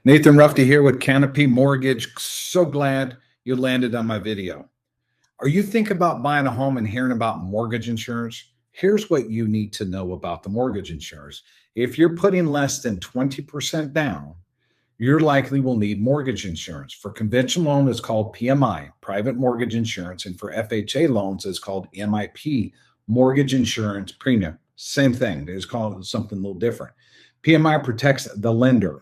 Nathan Ruffey here with Canopy Mortgage. So glad you landed on my video. Are you thinking about buying a home and hearing about mortgage insurance? Here's what you need to know about the mortgage insurance. If you're putting less than 20% down, you likely will need mortgage insurance. For conventional loan, it's called PMI, private mortgage insurance, and for FHA loans, it's called MIP, mortgage insurance premium. Same thing. It's called something a little different. PMI protects the lender,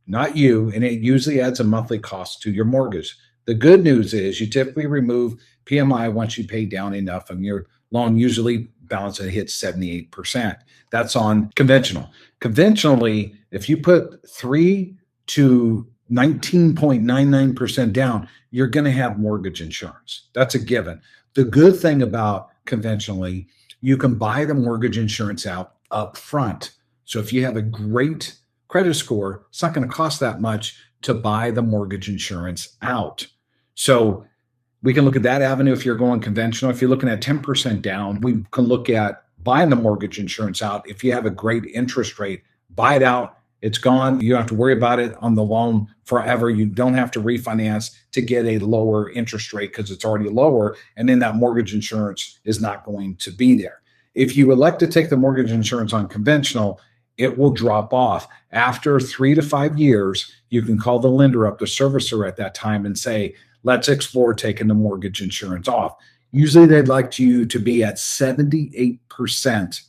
not you, and it usually adds a monthly cost to your mortgage. The good news is you typically remove PMI once you pay down enough, and your loan usually balance it hits 78%. That's on conventional. Conventionally, if you put 3 to 19.99% down, you're going to have mortgage insurance. That's a given. The good thing about conventionally, you can buy the mortgage insurance out up front. So if you have a great credit score, it's not going to cost that much to buy the mortgage insurance out. So we can look at that avenue if you're going conventional. If you're looking at 10% down, we can look at buying the mortgage insurance out. If you have a great interest rate, buy it out. It's gone. You don't have to worry about it on the loan forever. You don't have to refinance to get a lower interest rate because it's already lower. And then that mortgage insurance is not going to be there. If you elect to take the mortgage insurance on conventional, it will drop off. After 3 to 5 years, you can call the lender up, the servicer at that time, and say, let's explore taking the mortgage insurance off. Usually they'd like you to be at 78%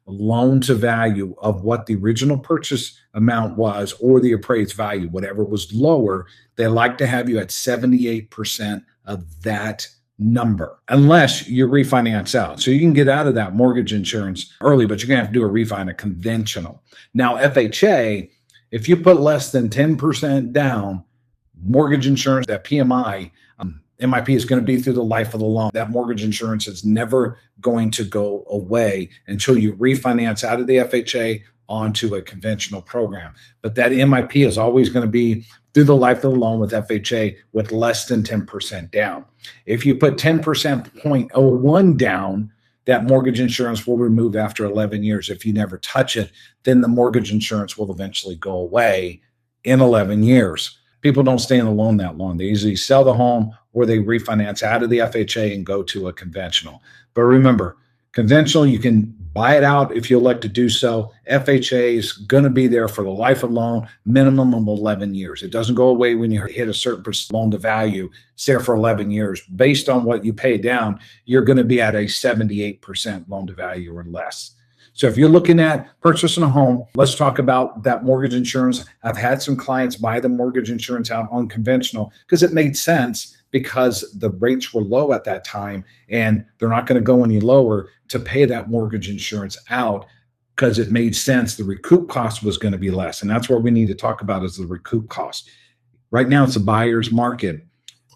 loan to value of what the original purchase amount was or the appraised value. Whatever was lower, they like to have you at 78% of that number, unless you refinance out. So you can get out of that mortgage insurance early, but you're going to have to do a refi on a conventional. Now, FHA, if you put less than 10% down, mortgage insurance, that PMI, MIP is going to be through the life of the loan. That mortgage insurance is never going to go away until you refinance out of the FHA onto a conventional program. But that MIP is always going to be through the life of the loan with FHA with less than 10% down. If you put 10.01 down, that mortgage insurance will remove after 11 years. If you never touch it, then the mortgage insurance will eventually go away in 11 years. People don't stay in the loan that long. They usually sell the home or they refinance out of the FHA and go to a conventional. But remember, conventional, you can buy it out if you elect to do so. FHA is going to be there for the life of loan, minimum of 11 years. It doesn't go away when you hit a certain loan to value. It's there for 11 years. Based on what you pay down, you're going to be at a 78% loan to value or less. So if you're looking at purchasing a home, let's talk about that mortgage insurance. I've had some clients buy the mortgage insurance out on conventional because it made sense, because the rates were low at that time and they're not going to go any lower to pay that mortgage insurance out, because it made sense. The recoup cost was going to be less. And that's what we need to talk about, is the recoup cost. Right now it's a buyer's market.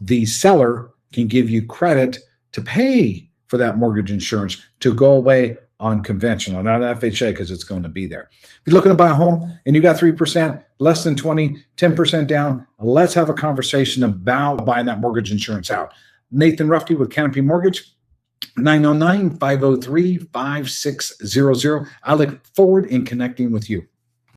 The seller can give you credit to pay for that mortgage insurance to go away on conventional, not FHA, because it's going to be there. If you're looking to buy a home and you got 3%, less than 20, 10% down, let's have a conversation about buying that mortgage insurance out. Nathan Ruffey with Canopy Mortgage, 909-503-5600. I look forward in connecting with you.